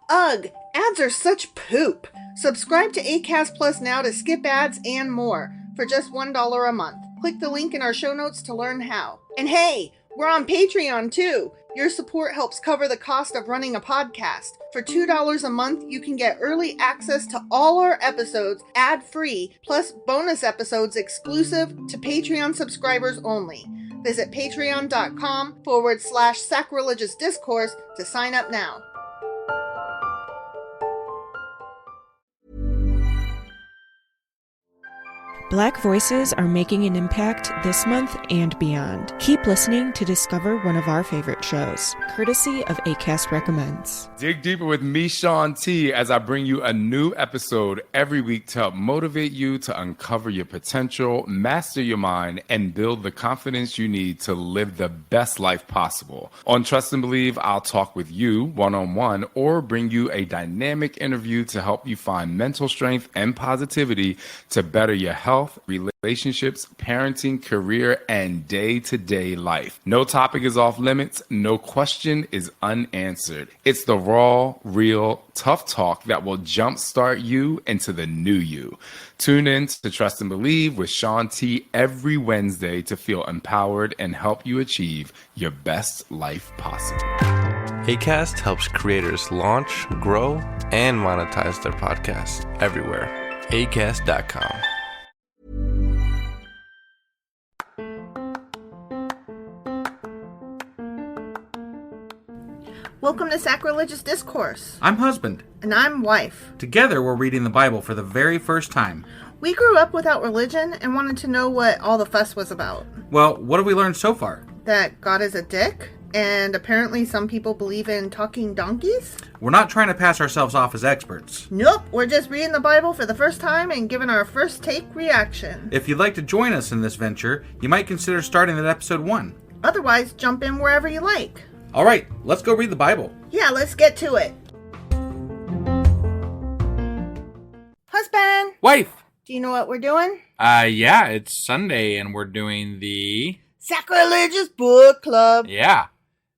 Ugh, ads are such poop. Subscribe to Acast Plus now to skip ads and more for just $1 a month. Click the link in our show notes to learn how. And hey, we're on Patreon too. Your support helps cover the cost of running a podcast. For $2 a month, you can get early access to all our episodes ad-free, plus bonus episodes exclusive to Patreon subscribers only. Visit patreon.com/sacrilegious discourse to sign up now. Black voices are making an impact this month and beyond. Keep listening to discover one of our favorite shows, courtesy of Acast Recommends. Dig deeper with me, Sean T, as I bring you a new episode every week to help motivate you to uncover your potential, master your mind, and build the confidence you need to live the best life possible. On Trust and Believe, I'll talk with you one-on-one or bring you a dynamic interview to help you find mental strength and positivity to better your health, relationships, parenting, career, and day-to-day life. No topic is off limits. No question is unanswered. It's the raw, real, tough talk that will jumpstart you into the new you. Tune in to Trust and Believe with Sean T every Wednesday to feel empowered and help you achieve your best life possible. Acast helps creators launch, grow, and monetize their podcasts everywhere. Acast.com. Welcome to Sacrilegious Discourse. I'm husband. And I'm wife. Together, we're reading the Bible for the very first time. We grew up without religion and wanted to know what all the fuss was about. Well, what have we learned so far? That God is a dick, and apparently some people believe in talking donkeys? We're not trying to pass ourselves off as experts. Nope, we're just reading the Bible for the first time and giving our first take reaction. If you'd like to join us in this venture, you might consider starting at episode 1. Otherwise, jump in wherever you like. All right, let's go read the Bible. Yeah, let's get to it. Husband! Wife! Do you know what we're doing? Yeah, it's Sunday and we're doing the Sacrilegious Book Club. Yeah.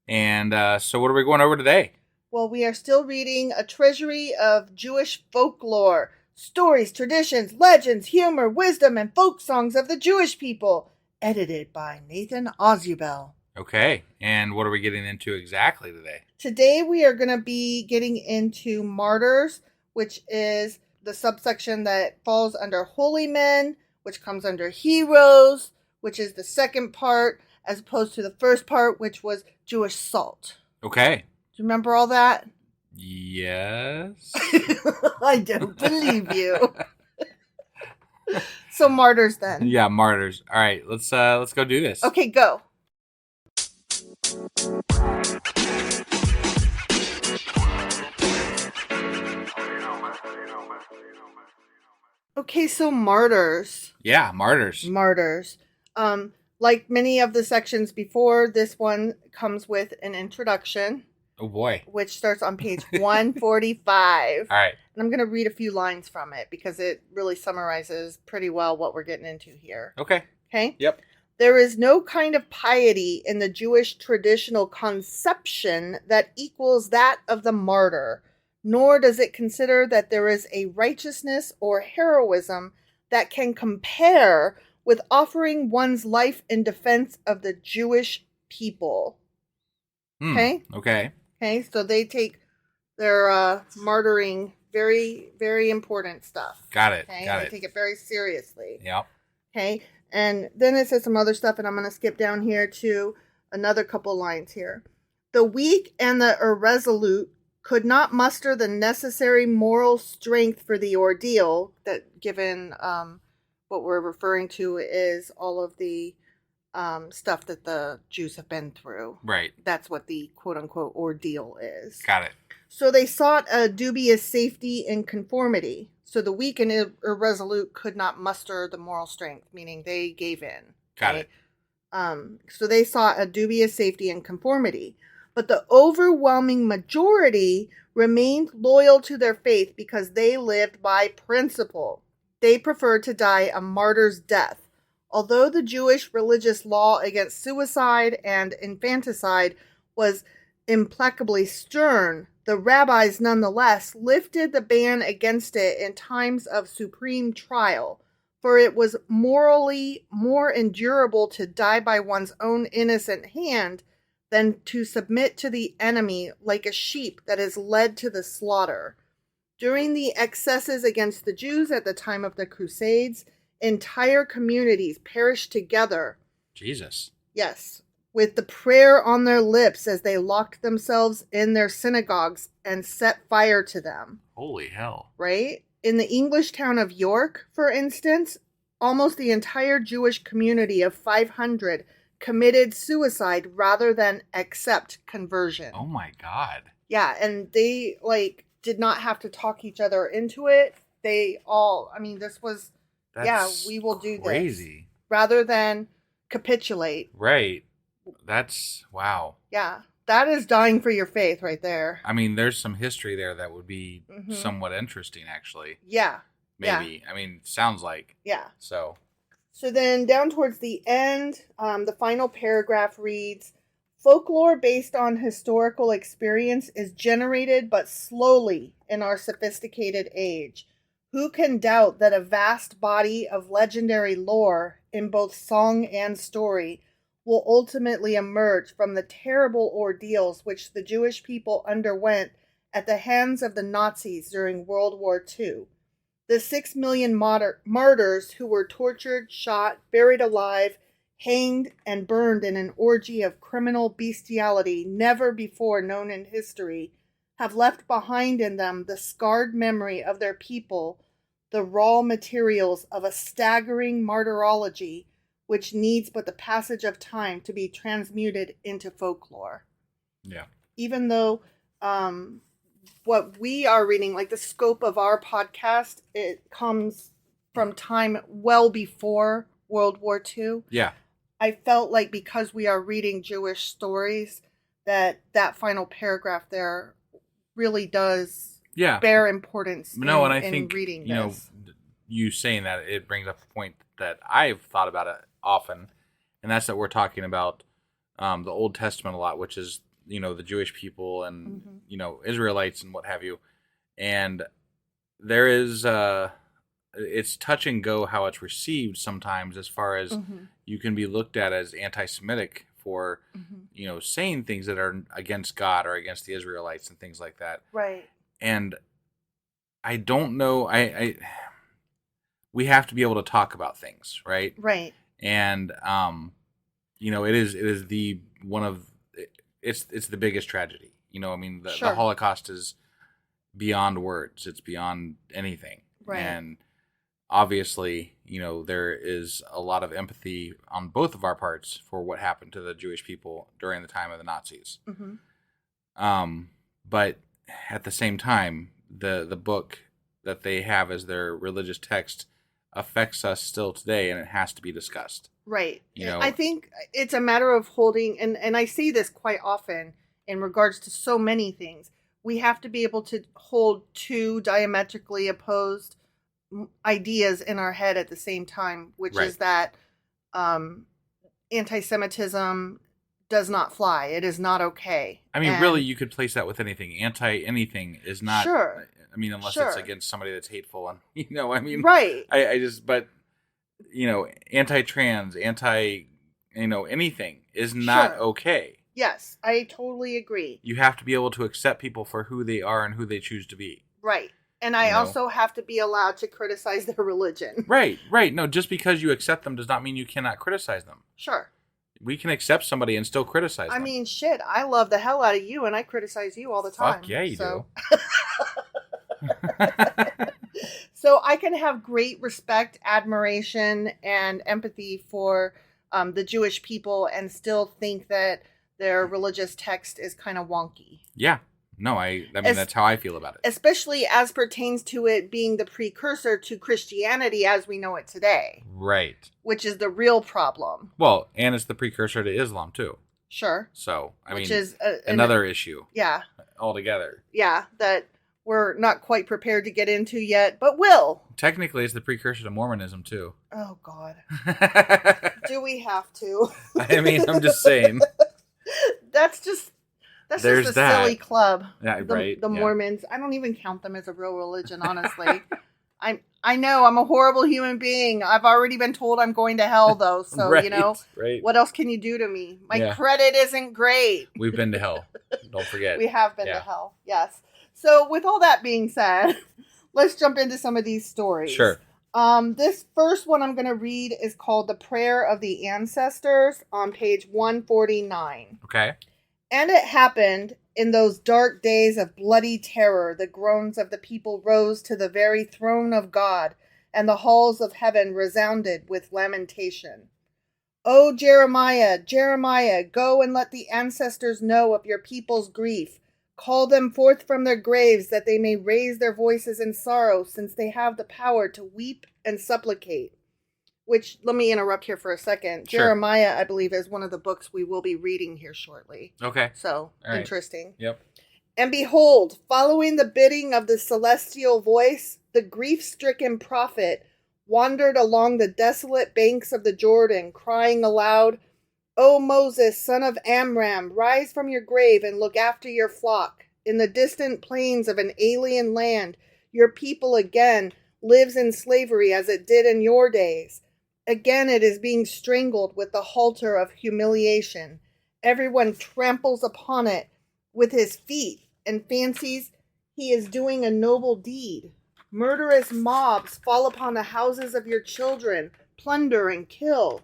And so what are we going over today? Well, we are still reading a treasury of Jewish folklore. Stories, traditions, legends, humor, wisdom, and folk songs of the Jewish people. Edited by Nathan Ozubel. Okay. And what are we getting into exactly today? Today we are going to be getting into martyrs, which is the subsection that falls under holy men, which comes under heroes, which is the second part, as opposed to the first part, which was Jewish salt. Okay. Do you remember all that? Yes. I don't believe you. So martyrs then. Yeah, martyrs. All right, let's go do this. Okay, go. Okay, so martyrs. Yeah, martyrs. Martyrs. Like many of the sections before, this one comes with an introduction. Oh boy. Which starts on page 145. All right. And I'm going to read a few lines from it because it really summarizes pretty well what we're getting into here. Okay. Okay? Yep. There is no kind of piety in the Jewish traditional conception that equals that of the martyr, nor does it consider that there is a righteousness or heroism that can compare with offering one's life in defense of the Jewish people. Okay? Okay. Okay, so they take their martyring very, very important stuff. Got it. Okay? Got They it. take it very seriously. Yep. Okay, and then it says some other stuff, and I'm going to skip down here to another couple lines here. The weak and the irresolute could not muster the necessary moral strength for the ordeal, that given what we're referring to is all of the stuff that the Jews have been through. Right. That's what the quote-unquote ordeal is. Got it. So they sought a dubious safety and conformity. So the weak and irresolute could not muster the moral strength, meaning they gave in. Got right? it. So they sought a dubious safety and conformity. But the overwhelming majority remained loyal to their faith because they lived by principle. They preferred to die a martyr's death. Although the Jewish religious law against suicide and infanticide was implacably stern, the rabbis nonetheless lifted the ban against it in times of supreme trial, for it was morally more endurable to die by one's own innocent hand than to submit to the enemy like a sheep that is led to the slaughter. During the excesses against the Jews at the time of the Crusades, entire communities perished together. Jesus. Yes, with the prayer on their lips as they locked themselves in their synagogues and set fire to them. Holy hell. Right? In the English town of York, for instance, almost the entire Jewish community of 500 committed suicide rather than accept conversion. Oh my God. Yeah, and they, did not have to talk each other into it. They all, this was, we will do this. Crazy. Rather than capitulate. Right. That's, wow. Yeah, that is dying for your faith right there. There's some history there that would be somewhat interesting, actually. Yeah. Maybe. Yeah. Sounds like. Yeah. So then down towards the end, the final paragraph reads, folklore based on historical experience is generated but slowly in our sophisticated age. Who can doubt that a vast body of legendary lore in both song and story will ultimately emerge from the terrible ordeals which the Jewish people underwent at the hands of the Nazis during World War II? The 6 million martyrs who were tortured, shot, buried alive, hanged, and burned in an orgy of criminal bestiality never before known in history have left behind in them the scarred memory of their people, the raw materials of a staggering martyrology which needs but the passage of time to be transmuted into folklore. Yeah. Even though what we are reading, the scope of our podcast, it comes from time well before World War II. Yeah. I felt like because we are reading Jewish stories, that final paragraph there really does bear importance and I think, reading this. You saying that, it brings up a point that I've thought about it often, and that's that we're talking about the Old Testament a lot, which is, the Jewish people and, Israelites and what have you. And there is, it's touch and go how it's received sometimes, as far as you can be looked at as anti-Semitic for, saying things that are against God or against the Israelites and things like that. Right. And I don't know, we have to be able to talk about things, right? Right. And, it is it's the biggest tragedy. The Holocaust is beyond words. It's beyond anything. Right. And obviously, there is a lot of empathy on both of our parts for what happened to the Jewish people during the time of the Nazis. But at the same time, the book that they have as their religious text affects us still today, and it has to be discussed. Right. I think it's a matter of holding, and I see this quite often in regards to so many things. We have to be able to hold two diametrically opposed ideas in our head at the same time, which is that anti-Semitism does not fly. It is not okay. Really, you could place that with anything. Anti-anything is not... Sure. Unless it's against somebody that's hateful, and right. Anti-trans, anything is not okay. Yes, I totally agree. You have to be able to accept people for who they are and who they choose to be. Right. And I also have to be allowed to criticize their religion. Right. No, just because you accept them does not mean you cannot criticize them. Sure. We can accept somebody and still criticize them. Shit, I love the hell out of you, and I criticize you all the time. Fuck yeah, you do. So I can have great respect, admiration, and empathy for the Jewish people and still think that their religious text is kind of wonky. Yeah. No, that's how I feel about it. Especially as pertains to it being the precursor to Christianity as we know it today. Right. Which is the real problem. Well, and it's the precursor to Islam, too. Sure. So, which is another issue. Yeah. Altogether. Yeah, that we're not quite prepared to get into yet, but will. Technically, it's the precursor to Mormonism, too. Oh, God. Do we have to? I'm just saying. That's just That's There's just a that. silly club. Yeah, right. The Yeah. Mormons. I don't even count them as a real religion, honestly. I know I'm a horrible human being. I've already been told I'm going to hell, though. So, Right, right. what else can you do to me? My Yeah. credit isn't great. We've been to hell. Don't forget. We have been to Yeah. hell. Yes. So, with all that being said, let's jump into some of these stories. Sure. This first one I'm going to read is called The Prayer of the Ancestors on page 149. Okay. And it happened in those dark days of bloody terror, the groans of the people rose to the very throne of God, and the halls of heaven resounded with lamentation. O Jeremiah, Jeremiah, go and let the ancestors know of your people's grief. Call them forth from their graves, that they may raise their voices in sorrow, since they have the power to weep and supplicate. Which, let me interrupt here for a second. Sure. Jeremiah, I believe, is one of the books we will be reading here shortly. Okay. So, All right. interesting. Yep. And behold, following the bidding of the celestial voice, the grief-stricken prophet wandered along the desolate banks of the Jordan, crying aloud, O Moses, son of Amram, rise from your grave and look after your flock. In the distant plains of an alien land, your people again lives in slavery as it did in your days. Again it is being strangled with the halter of humiliation. Everyone tramples upon it with his feet and fancies he is doing a noble deed. Murderous mobs fall upon the houses of your children, plunder and kill.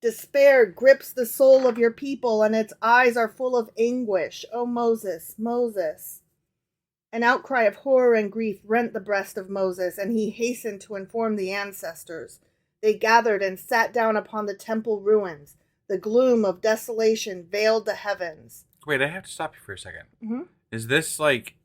Despair grips the soul of your people, and its eyes are full of anguish. O Moses, Moses. An outcry of horror and grief rent the breast of Moses, and he hastened to inform the ancestors. They gathered and sat down upon the temple ruins. The gloom of desolation veiled the heavens. Wait, I have to stop you for a second. Mm-hmm. Is this like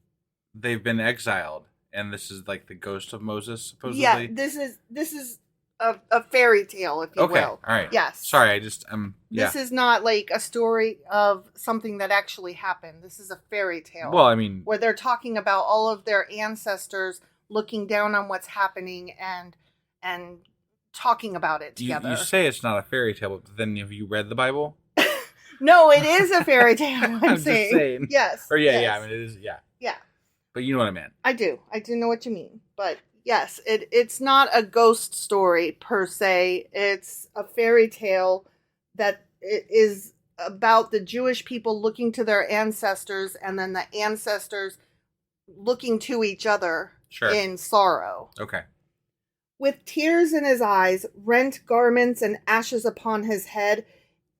they've been exiled, and this is like the ghost of Moses, supposedly? Yeah, this is a fairy tale, if you Okay, will. all right. Yes. Sorry, I just yeah. This is not like a story of something that actually happened. This is a fairy tale. Well, I mean, where they're talking about all of their ancestors looking down on what's happening and talking about it together. you say it's not a fairy tale, but then have you read the Bible? No, it is a fairy tale. I'm just saying. saying. Yes. Or yeah, yes. I mean it is. Yeah. Yeah. But you know what I meant. I do know what you mean. But yes, it's not a ghost story per se. It's a fairy tale that is about the Jewish people looking to their ancestors, and then the ancestors looking to each other in sorrow. Okay. With tears in his eyes, rent garments, and ashes upon his head,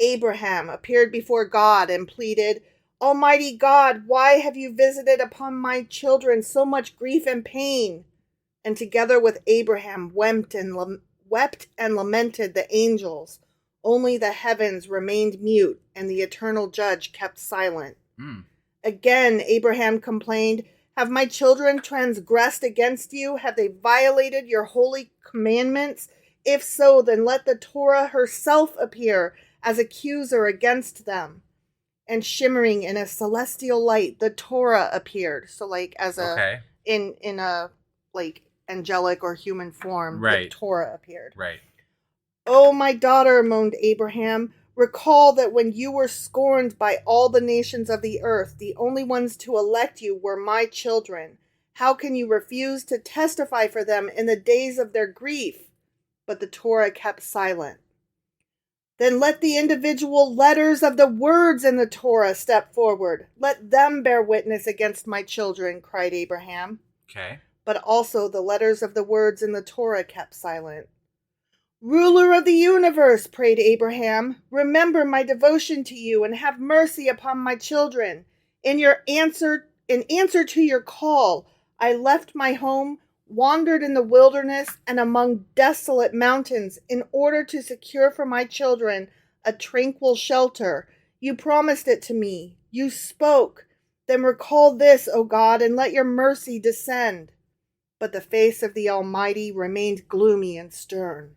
Abraham appeared before God and pleaded, Almighty God, why have you visited upon my children so much grief and pain? And together with Abraham wept and lamented the angels. Only the heavens remained mute, and the eternal judge kept silent. Again, Abraham complained, Have my children transgressed against you? Have they violated your holy commandments? If so, then let the Torah herself appear as accuser against them. And shimmering in a celestial light, the Torah appeared. So like as a, in a like angelic or human form, the Torah appeared. Right. Oh, my daughter, moaned Abraham, recall that when you were scorned by all the nations of the earth, the only ones to elect you were my children. How can you refuse to testify for them in the days of their grief? But the Torah kept silent. Then let the individual letters of the words in the Torah step forward. Let them bear witness against my children, cried Abraham. Okay. But also the letters of the words in the Torah kept silent. Ruler of the universe, prayed Abraham, remember my devotion to you and have mercy upon my children. In answer to your call, I left my home, wandered in the wilderness and among desolate mountains in order to secure for my children a tranquil shelter. You promised it to me. You spoke. Then recall this, O God, and let your mercy descend. But the face of the Almighty remained gloomy and stern.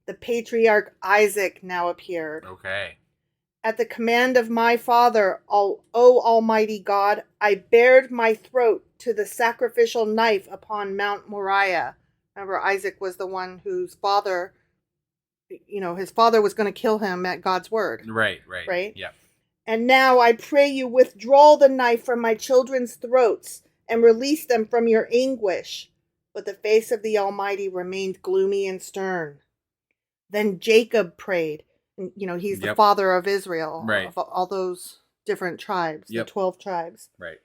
The patriarch Isaac now appeared. Okay. At the command of my father, O Almighty God, I bared my throat to the sacrificial knife upon Mount Moriah. Remember, Isaac was the one whose father, his father was going to kill him at God's word. Right. Right? Yeah. And now I pray you withdraw the knife from my children's throats and release them from your anguish. But the face of the Almighty remained gloomy and stern. Then Jacob prayed. And, he's the father of Israel, Right. of all those different tribes, the 12 tribes. Right.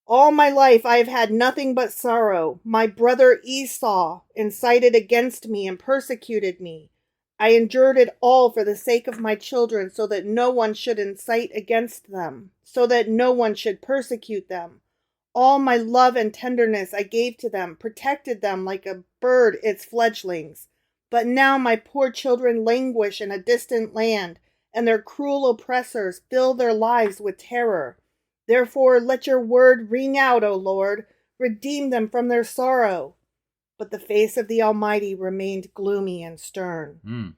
All my life I have had nothing but sorrow. My brother Esau incited against me and persecuted me. I endured it all for the sake of my children, so that no one should incite against them, so that no one should persecute them. All my love and tenderness I gave to them, protected them like a bird its fledglings. But now my poor children languish in a distant land, and their cruel oppressors fill their lives with terror. Therefore let your word ring out, O Lord. Redeem them from their sorrow. But the face of the Almighty remained gloomy and stern.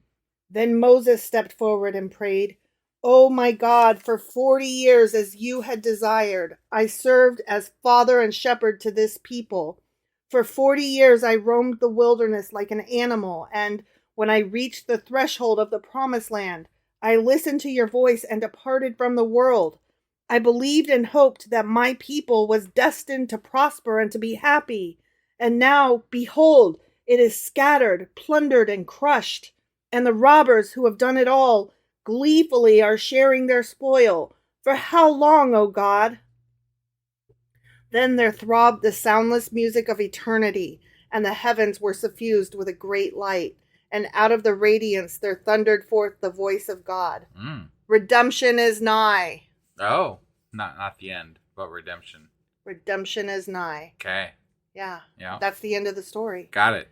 Then Moses stepped forward and prayed, "O my God, for 40 years as you had desired, I served as father and shepherd to this people. For 40 years I roamed the wilderness like an animal, and when I reached the threshold of the promised land, I listened to your voice and departed from the world. I believed and hoped that my people was destined to prosper and to be happy. And now, behold, it is scattered, plundered, and crushed. And the robbers who have done it all gleefully are sharing their spoil. For how long, O God?" Then there throbbed the soundless music of eternity, and the heavens were suffused with a great light. And out of the radiance there thundered forth the voice of God. Redemption is nigh. Oh, not the end, but redemption. Redemption is nigh. Okay. Yeah. Yeah. That's the end of the story. Got it.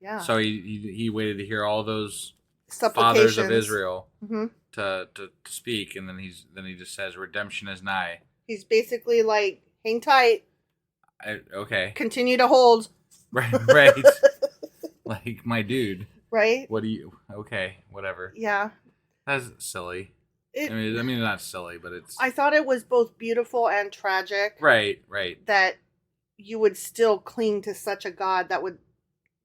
Yeah. So he waited to hear all those Supplications. fathers of Israel Mm-hmm. to speak, and then he just says, "Redemption is nigh." He's basically like, hang tight. Okay. Continue to hold. Right. Like, my dude. Right? Okay, whatever. Yeah. That's silly. I mean, not silly, but it's... I thought it was both beautiful and tragic. Right. That you would still cling to such a God that would,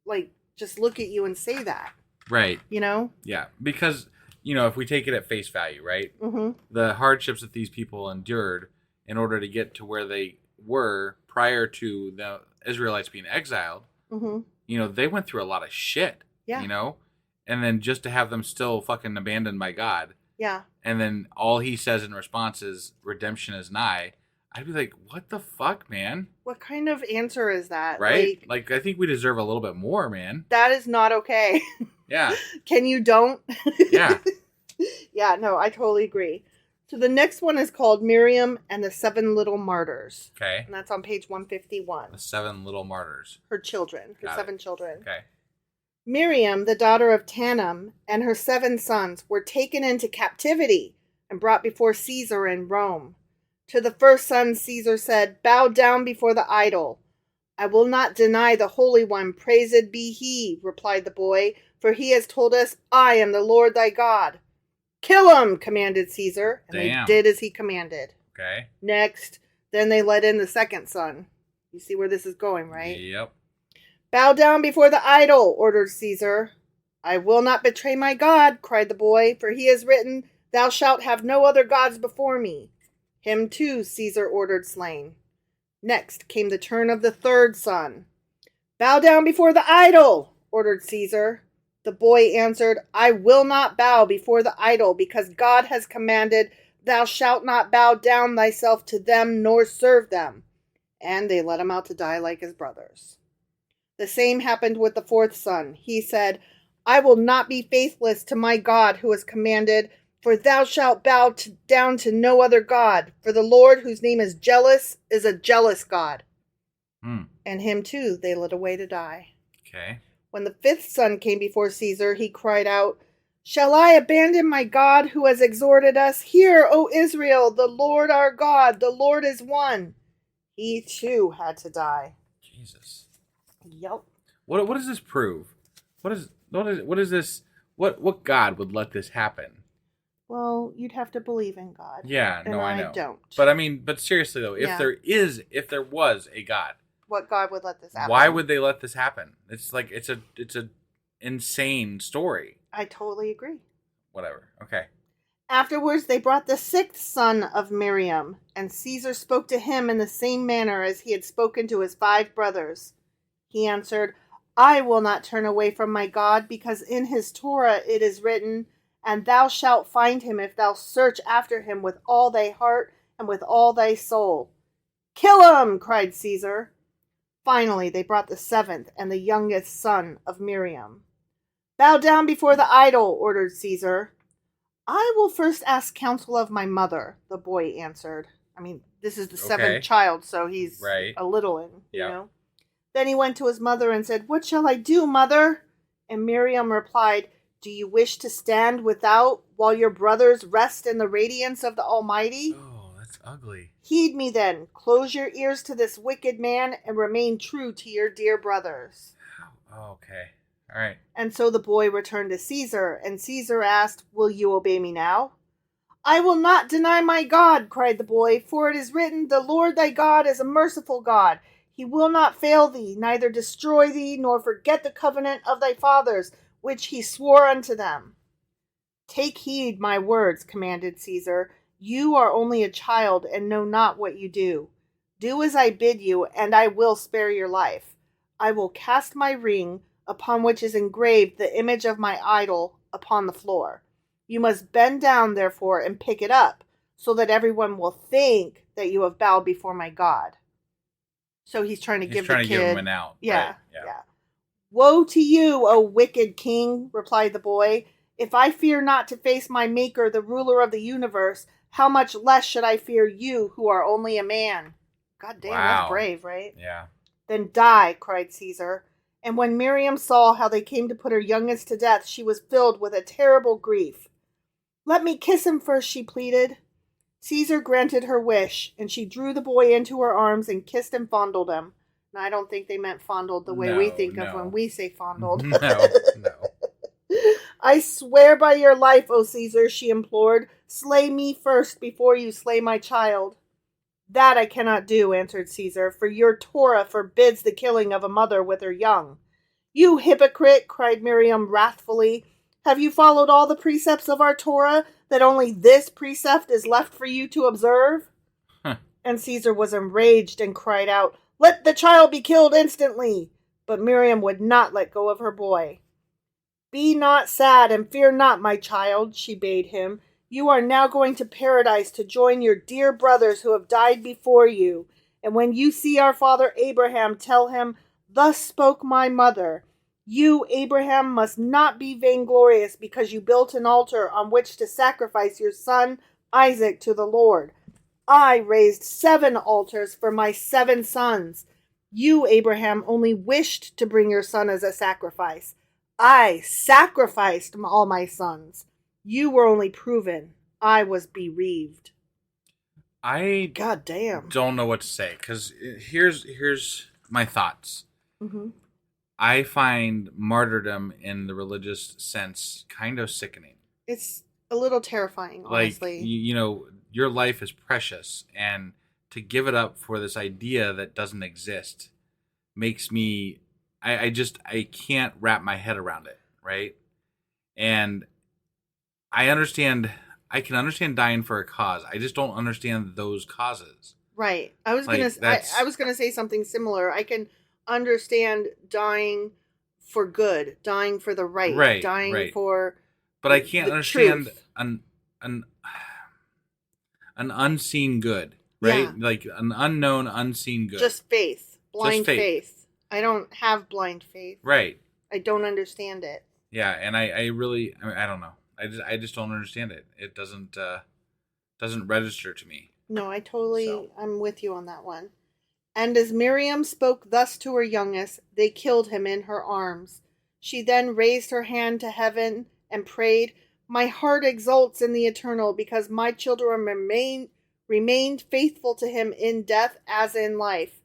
like, just look at you and say that. Right. Yeah. Because, if we take it at face value, right? Mm-hmm. The hardships that these people endured in order to get to where they were prior to the Israelites being exiled, they went through a lot of shit. Yeah. And then just to have them still fucking abandoned by God. Yeah. And then all he says in response is, "Redemption is nigh." I'd be like, what the fuck, man? What kind of answer is that? Right? Like, I think we deserve a little bit more, man. That is not okay. Yeah. Can you don't? Yeah. Yeah, no, I totally agree. So the next one is called Miriam and the 7 Little Martyrs. Okay. And that's on page 151. The 7 little martyrs. Her children. Her Got 7 it. children. Okay. Miriam, the daughter of Tanum, and her 7 sons were taken into captivity and brought before Caesar in Rome. To the first son, Caesar said, "Bow down before the idol." "I will not deny the Holy One, praised be he," replied the boy, "for he has told us, I am the Lord thy God." "Kill him," commanded Caesar, and Damn. they did as he commanded. Okay. Next, then they let in the second son. You see where this is going, right? Yep. "Bow down before the idol," ordered Caesar. "I will not betray my God," cried the boy, "for he has written, 'Thou shalt have no other gods before me.'" Him too Caesar ordered slain. Next came the turn of the third son. "Bow down before the idol," ordered Caesar. The boy answered, "I will not bow before the idol, because God has commanded, 'Thou shalt not bow down thyself to them, nor serve them.'" And they let him out to die like his brothers. The same happened with the fourth son. He said, "I will not be faithless to my God who has commanded, 'For thou shalt bow down to no other God, for the Lord, whose name is jealous, is a jealous God.'" And him too they led away to die. Okay. When the fifth son came before Caesar, he cried out, "Shall I abandon my God who has exhorted us? Hear, O Israel, the Lord our God, the Lord is one." He too had to die. Jesus. Yep. What does this prove? What is this? What God would let this happen? Well, you'd have to believe in God. Yeah, and no, I know. I don't. But seriously though, if Yeah. there was a God, What God would let this happen? why would they let this happen? It's like it's a insane story. I totally agree. Whatever. Okay. Afterwards they brought the 6th son of Miriam, and Caesar spoke to him in the same manner as he had spoken to his 5 brothers. He answered, I will not turn away from my God, because in his Torah it is written, and thou shalt find him if thou search after him with all thy heart and with all thy soul. Kill him, cried Caesar. Finally they brought the 7th and the youngest son of Miriam. Bow down before the idol, ordered Caesar. I will first ask counsel of my mother, the boy answered. I mean, this is the 7th child, so he's a little in, you know. Then he went to his mother and said, What shall I do, mother? And Miriam replied, Do you wish to stand without while your brothers rest in the radiance of the Almighty? Oh, that's ugly. Heed me then, close your ears to this wicked man, and remain true to your dear brothers. Oh, okay. All right. And so the boy returned to Caesar, and Caesar asked, Will you obey me now? I will not deny my God, cried the boy, for it is written, The Lord thy God is a merciful God. He will not fail thee, neither destroy thee, nor forget the covenant of thy fathers, which he swore unto them. Take heed my words, commanded Caesar. You are only a child, and know not what you do. Do as I bid you, and I will spare your life. I will cast my ring, upon which is engraved the image of my idol, upon the floor. You must bend down, therefore, and pick it up, so that everyone will think that you have bowed before my God. So he's trying to give give him an out. Yeah, right? yeah. Woe to you, O wicked king, replied the boy. If I fear not to face my Maker, the ruler of the universe, how much less should I fear you, who are only a man? God damn, that's brave, right? Yeah. Then die, cried Caesar. And when Miriam saw how they came to put her youngest to death, she was filled with a terrible grief. Let me kiss him first, she pleaded. Caesar granted her wish, and she drew the boy into her arms and kissed and fondled him. Now, I don't think they meant fondled the way we think of when we say fondled. No. I swear by your life, O Caesar, she implored, slay me first before you slay my child. That I cannot do, answered Caesar, for your Torah forbids the killing of a mother with her young. You hypocrite, cried Miriam wrathfully. Have you followed all the precepts of our Torah, that only this precept is left for you to observe? And Caesar was enraged and cried out, Let the child be killed instantly. But Miriam would not let go of her boy. Be not sad and fear not, my child, she bade him. You are now going to paradise to join your dear brothers who have died before you. And when you see our father Abraham, tell him, Thus spoke my mother. You, Abraham, must not be vainglorious because you built an altar on which to sacrifice your son Isaac to the Lord. I raised 7 altars for my 7 sons. You, Abraham, only wished to bring your son as a sacrifice. I sacrificed all my sons. You were only proven. I was bereaved. God damn. Don't know what to say, because here's my thoughts. Mm-hmm. I find martyrdom in the religious sense kind of sickening. It's a little terrifying, honestly. Like, you know, your life is precious, and to give it up for this idea that doesn't exist makes me... I can't wrap my head around it, right? And I can understand dying for a cause. I just don't understand those causes. Right. I was gonna say something similar. I can understand dying for good, dying for the right, dying for. But I can't understand truth. an unseen good, right? Yeah. Like an unknown, unseen good. Just faith, blind faith. I don't have blind faith. Right. I don't understand it. Yeah, and I really, I don't know. I just don't understand it. It doesn't register to me. No, I'm with you on that one. And as Miriam spoke thus to her youngest, they killed him in her arms. She then raised her hand to heaven and prayed, My heart exults in the Eternal, because my children remained faithful to him in death as in life.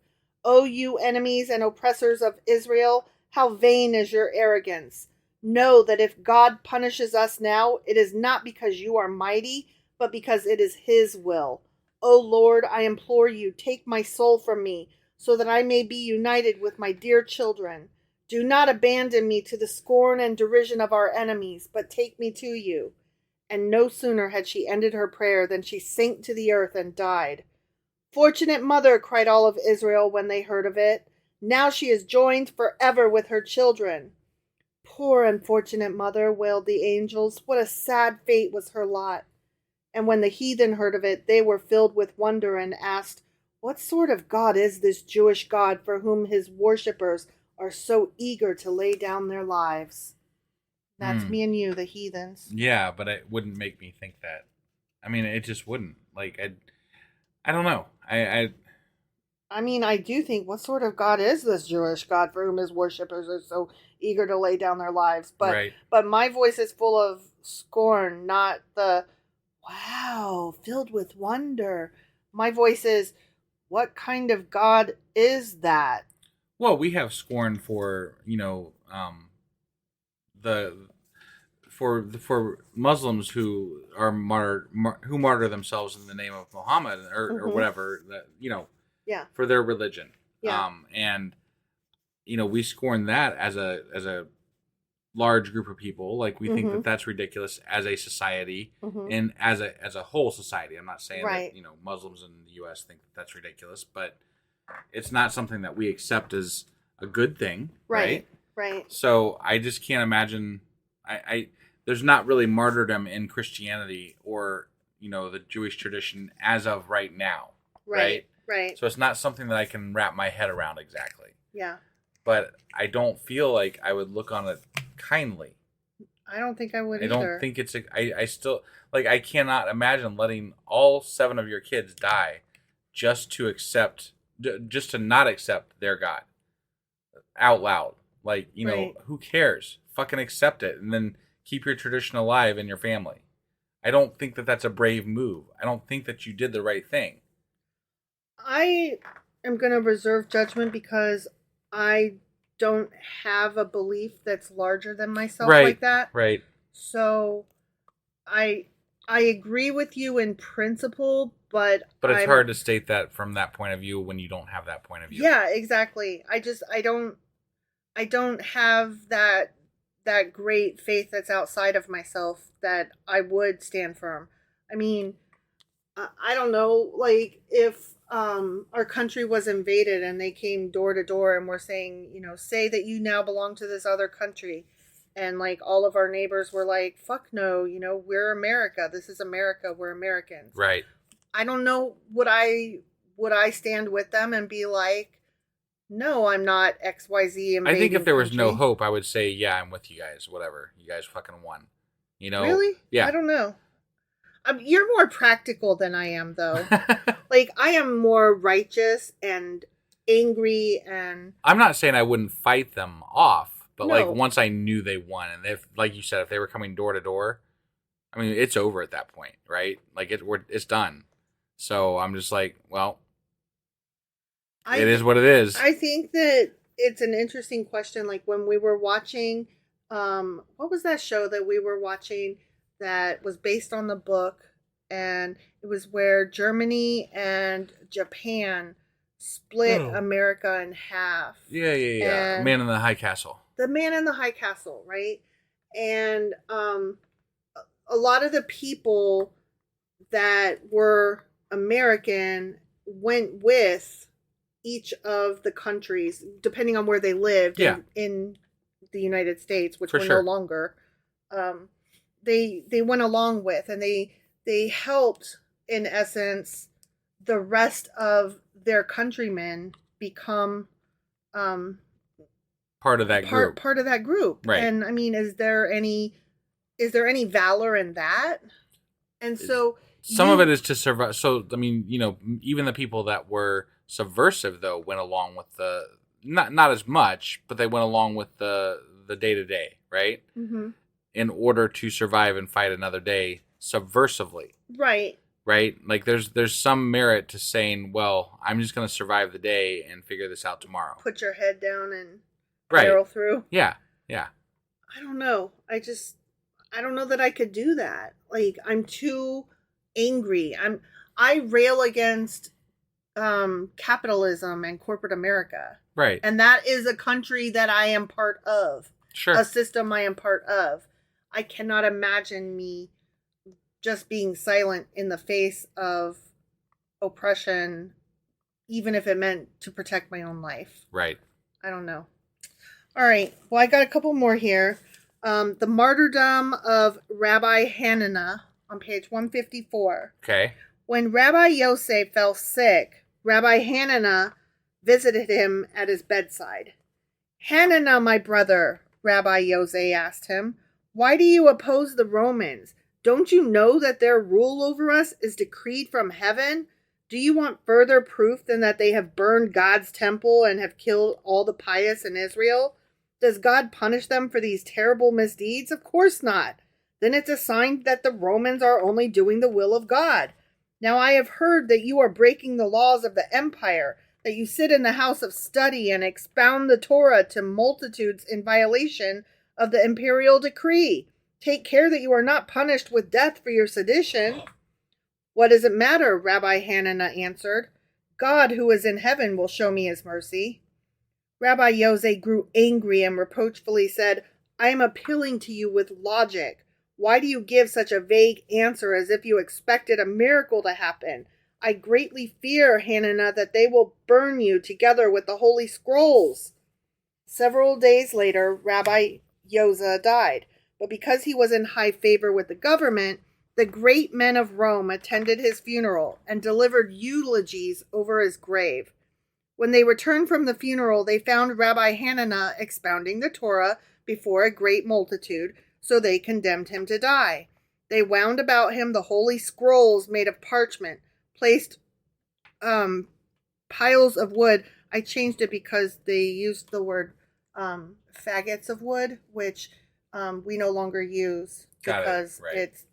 O you enemies and oppressors of Israel, how vain is your arrogance. Know that if God punishes us now, it is not because you are mighty, but because it is his will. O Lord, I implore you, take my soul from me, so that I may be united with my dear children. Do not abandon me to the scorn and derision of our enemies, but take me to you. and no sooner had she ended her prayer than she sank to the earth and died. "Fortunate mother," cried all of Israel when they heard of it. "Now she is joined forever with her children." "Poor unfortunate mother," wailed the angels. "What a sad fate was her lot." And when the heathen heard of it, they were filled with wonder and asked, "What sort of God is this Jewish God for whom his worshippers are so eager to lay down their lives?" That's me and you, the heathens. Yeah, but it wouldn't make me think that. I mean, it just wouldn't. Like, I don't know. I mean, I do think, what sort of God is this Jewish God for whom his worshippers are so eager to lay down their lives? But Right. but my voice is full of scorn, not the wow, filled with wonder. My voice is, what kind of God is that? Well, we have scorn for the for Muslims who are who martyr themselves in the name of Muhammad or whatever that Yeah. for their religion. Yeah. And we scorn that as a large group of people. Like, we think that that's ridiculous as a society and as a whole society. I'm not saying Right. that Muslims in the U.S. think that that's ridiculous, but it's not something that we accept as a good thing, right? Right. So I just can't imagine. I there's not really martyrdom in Christianity or the Jewish tradition as of right now, right? Right. So it's not something that I can wrap my head around exactly. Yeah. But I don't feel like I would look on it kindly. I don't think I would I either. don't think it's I still, like, I cannot imagine letting all 7 of your kids die just to not accept their God out loud. Like, Right. who cares? Fucking accept it and then keep your tradition alive in your family. I don't think that that's a brave move. I don't think that you did the right thing. I am going to reserve judgment because I don't have a belief that's larger than myself like that. Right. So I agree with you in principle, but it's hard to state that from that point of view when you don't have that point of view. Yeah, exactly. I don't have that great faith that's outside of myself that I would stand firm. I mean, I don't know, like, if our country was invaded and they came door to door and were saying, say that you now belong to this other country, and like all of our neighbors were like, fuck no, we're America. This is America. We're Americans. Right. I don't know, would I stand with them and be like, no, I'm not XYZ invading I think if there was no country? hope, I would say, yeah, I'm with you guys. Whatever. You guys fucking won. Really? Yeah. I don't know. You're more practical than I am, though. Like, I am more righteous and angry, and I'm not saying I wouldn't fight them off, but No. like, once I knew they won, and if, like you said, if they were coming door to door, I mean, it's over at that point, right? Like, it's done. So I'm just like, well, it is what it is. I think that it's an interesting question. Like, when we were watching, what was that show that we were watching that was based on the book? And it was where Germany and Japan split America in half. Yeah. And Man in the High Castle. The Man in the High Castle, right? And a lot of the people that were American went with each of the countries, depending on where they lived in the United States, which For we're sure. no longer. They went along with, and they helped, in essence, the rest of their countrymen become Part of that group. Part of that group. Right. And I mean, is there any valor in that? And so Some of it is to survive. So, I mean, even the people that were subversive, though, went along with the, not as much, but they went along with the day-to-day, right? Mm-hmm. In order to survive and fight another day subversively. Right. Right? Like, there's some merit to saying, well, I'm just going to survive the day and figure this out tomorrow. Put your head down and barrel through. Yeah. I don't know. I don't know that I could do that. Like, I'm too angry. I rail against capitalism and corporate America. Right. And that is a country that I am part of. Sure. A system I am part of. I cannot imagine me just being silent in the face of oppression, even if it meant to protect my own life. Right. I don't know. All right. Well, I got a couple more here. The martyrdom of Rabbi Hananiah on page 154. Okay. When Rabbi Yosef fell sick, Rabbi Hananiah visited him at his bedside. Hananiah, my brother, Rabbi Yosef asked him, why do you oppose the Romans? Don't you know that their rule over us is decreed from heaven? Do you want further proof than that they have burned God's temple and have killed all the pious in Israel? Does God punish them for these terrible misdeeds? Of course not. Then it's a sign that the Romans are only doing the will of God. Now I have heard that you are breaking the laws of the empire, that you sit in the house of study and expound the Torah to multitudes in violation of the imperial decree. Take care that you are not punished with death for your sedition. What does it matter? Rabbi Hananiah answered. God who is in heaven will show me his mercy. Rabbi Yosef grew angry and reproachfully said, I am appealing to you with logic. Why do you give such a vague answer as if you expected a miracle to happen? I greatly fear, Hananiah, that they will burn you together with the holy scrolls. Several days later, Rabbi Yosef died, but because he was in high favor with the government, the great men of Rome attended his funeral and delivered eulogies over his grave. When they returned from the funeral, they found Rabbi Hananiah expounding the Torah before a great multitude, so they condemned him to die. They wound about him the holy scrolls made of parchment, placed piles of wood. I changed it because they used the word faggots of wood, which we no longer use because it's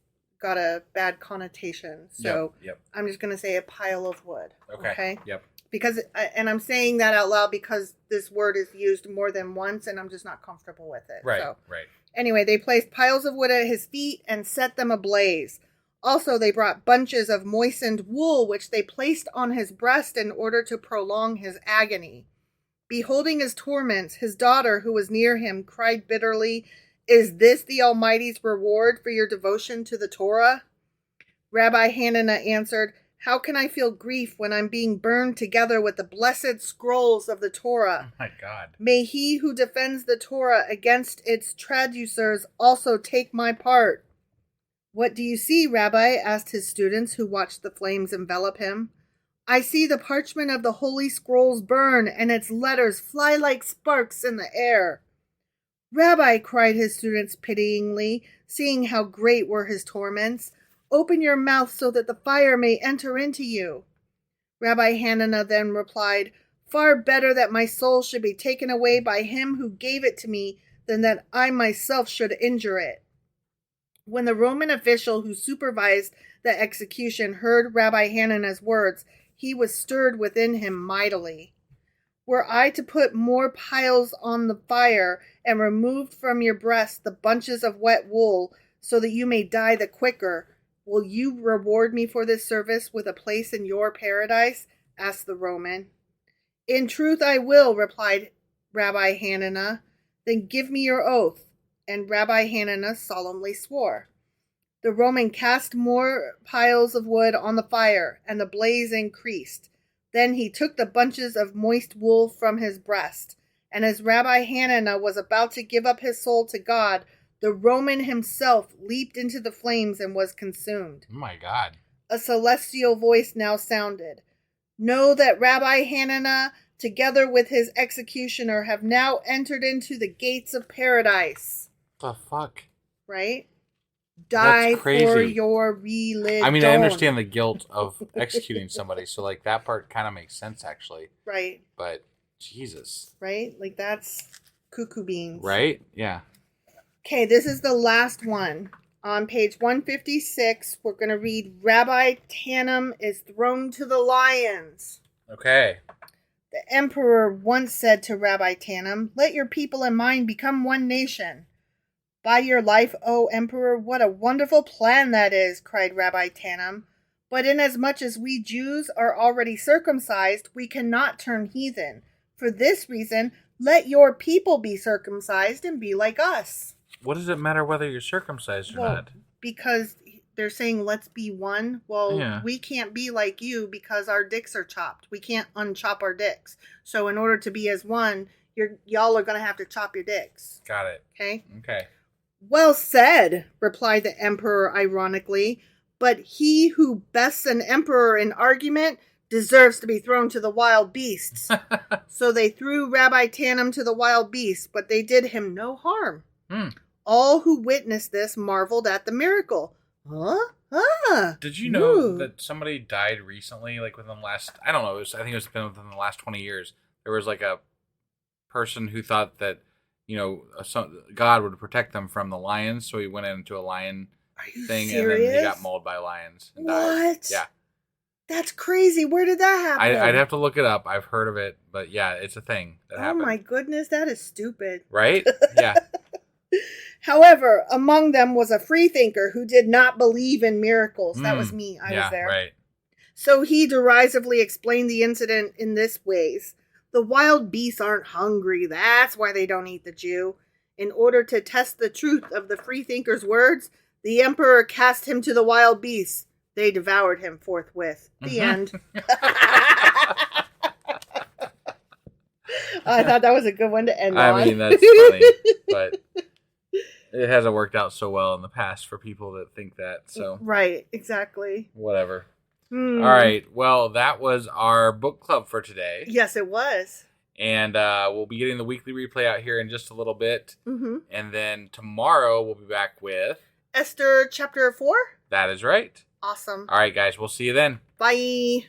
got a bad connotation. So Yep. I'm just going to say a pile of wood. Okay. Yep. Because, and I'm saying that out loud because this word is used more than once and I'm just not comfortable with it. Right. So, Right. Anyway, they placed piles of wood at his feet and set them ablaze. Also, they brought bunches of moistened wool, which they placed on his breast in order to prolong his agony. Beholding his torments, his daughter, who was near him, cried bitterly, Is this the Almighty's reward for your devotion to the Torah? Rabbi Hananiah answered, How can I feel grief when I'm being burned together with the blessed scrolls of the Torah? Oh my God. May he who defends the Torah against its traducers also take my part. What do you see, Rabbi? Asked his students who watched the flames envelop him. I see the parchment of the holy scrolls burn and its letters fly like sparks in the air. Rabbi, cried his students pityingly, seeing how great were his torments, open your mouth so that the fire may enter into you. Rabbi Hananiah then replied, Far better that my soul should be taken away by him who gave it to me than that I myself should injure it. When the Roman official who supervised the execution heard Rabbi Hananiah's words, he was stirred within him mightily. Were I to put more piles on the fire and remove from your breast the bunches of wet wool so that you may die the quicker, will you reward me for this service with a place in your paradise? Asked the Roman. In truth I will, replied Rabbi Hananiah. Then give me your oath. And Rabbi Hananiah solemnly swore. The Roman cast more piles of wood on the fire, and the blaze increased. Then he took the bunches of moist wool from his breast, and as Rabbi Hananiah was about to give up his soul to God, the Roman himself leaped into the flames and was consumed. Oh my God. A celestial voice now sounded. Know that Rabbi Hananiah, together with his executioner, have now entered into the gates of paradise. The fuck? Right? Die That's crazy. for your religion. I mean, I understand the guilt of executing somebody, so like that part kind of makes sense actually. Right. But Jesus. Right? Like that's cuckoo beans. Right? Yeah. Okay, this is the last one. On page 156, we're going to read Rabbi Tanum is thrown to the lions. Okay. The emperor once said to Rabbi Tanum, Let your people and mine become one nation. By your life, O emperor, what a wonderful plan that is, cried Rabbi Tanum. But inasmuch as we Jews are already circumcised, we cannot turn heathen. For this reason, let your people be circumcised and be like us. What does it matter whether you're circumcised or not? Because they're saying, let's be one. Well, Yeah. we can't be like you because our dicks are chopped. We can't unchop our dicks. So in order to be as one, y'all are going to have to chop your dicks. Got it. Okay? Okay. Well said, replied the emperor ironically. But he who bests an emperor in argument deserves to be thrown to the wild beasts. So they threw Rabbi Tannum to the wild beasts, but they did him no harm. All who witnessed this marveled at the miracle. Huh? Did you know that somebody died recently, like within the last, I don't know, I think it was been within the last 20 years. There was like a person who thought that, God would protect them from the lions, so he went into a lion thing, serious? and then he got mauled by lions and died. What? Yeah. That's crazy. Where did that happen? I'd have to look it up. I've heard of it, but yeah, it's a thing that happened. Oh my goodness, that is stupid. Right? Yeah. However, among them was a freethinker who did not believe in miracles. That was me. I was there. Right. So he derisively explained the incident in this ways. The wild beasts aren't hungry. That's why they don't eat the Jew. In order to test the truth of the freethinker's words, the emperor cast him to the wild beasts. They devoured him forthwith. The end. I thought that was a good one to end on. I mean, that's funny, but it hasn't worked out so well in the past for people that think that. So right, exactly. Whatever. All right. Well, that was our book club for today. Yes, it was. And we'll be getting the weekly replay out here in just a little bit. Mm-hmm. And then tomorrow we'll be back with Esther chapter 4. That is right. Awesome. All right, guys. We'll see you then. Bye.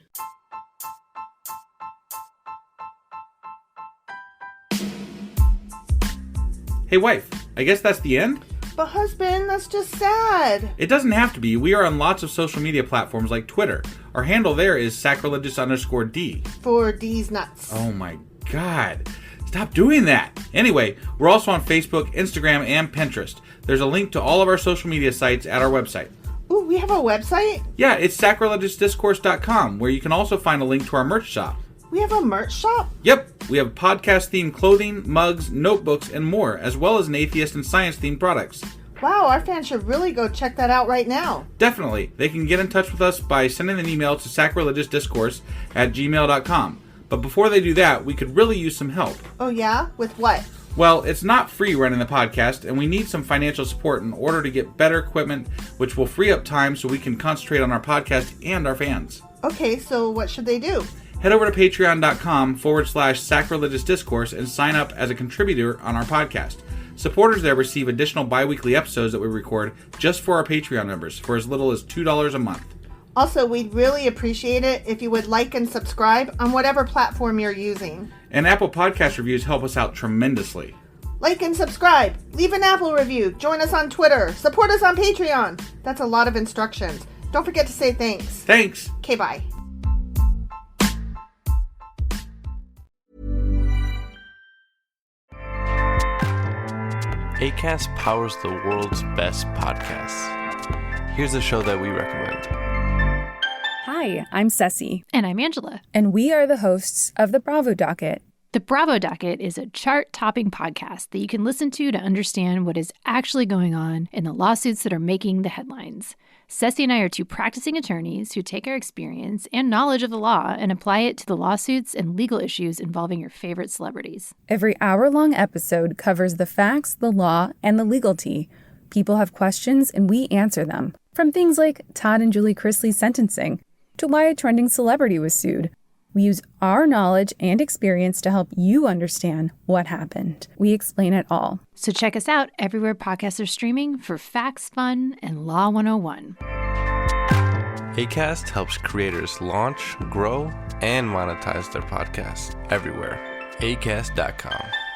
Hey, wife, I guess that's the end? But husband, that's just sad. It doesn't have to be. We are on lots of social media platforms like Twitter. Our handle there is sacrilegious_D. For D's nuts. Oh my God. Stop doing that. Anyway, we're also on Facebook, Instagram, and Pinterest. There's a link to all of our social media sites at our website. Ooh, we have a website? Yeah, it's sacrilegiousdiscourse.com, where you can also find a link to our merch shop. We have a merch shop? Yep, we have podcast-themed clothing, mugs, notebooks, and more, as well as an atheist and science-themed products. Wow, our fans should really go check that out right now. Definitely. They can get in touch with us by sending an email to sacrilegiousdiscourse@gmail.com. But before they do that, we could really use some help. Oh yeah? With what? Well, it's not free running the podcast, and we need some financial support in order to get better equipment, which will free up time so we can concentrate on our podcast and our fans. Okay, so what should they do? Head over to patreon.com/sacrilegiousdiscourse and sign up as a contributor on our podcast. Supporters there receive additional bi-weekly episodes that we record just for our Patreon members for as little as $2 a month. Also, we'd really appreciate it if you would like and subscribe on whatever platform you're using. And Apple Podcast reviews help us out tremendously. Like and subscribe. Leave an Apple review. Join us on Twitter. Support us on Patreon. That's a lot of instructions. Don't forget to say thanks. Thanks. Okay, bye. Acast powers the world's best podcasts. Here's a show that we recommend. Hi, I'm Ceci. And I'm Angela. And we are the hosts of the Bravo Docket. The Bravo Docket is a chart-topping podcast that you can listen to understand what is actually going on in the lawsuits that are making the headlines. Ceci and I are two practicing attorneys who take our experience and knowledge of the law and apply it to the lawsuits and legal issues involving your favorite celebrities. Every hour-long episode covers the facts, the law, and the legal tea. People have questions and we answer them. From things like Todd and Julie Chrisley's sentencing to why a trending celebrity was sued. We use our knowledge and experience to help you understand what happened. We explain it all. So check us out everywhere podcasts are streaming for facts, fun, and Law 101. Acast helps creators launch, grow, and monetize their podcasts everywhere. Acast.com.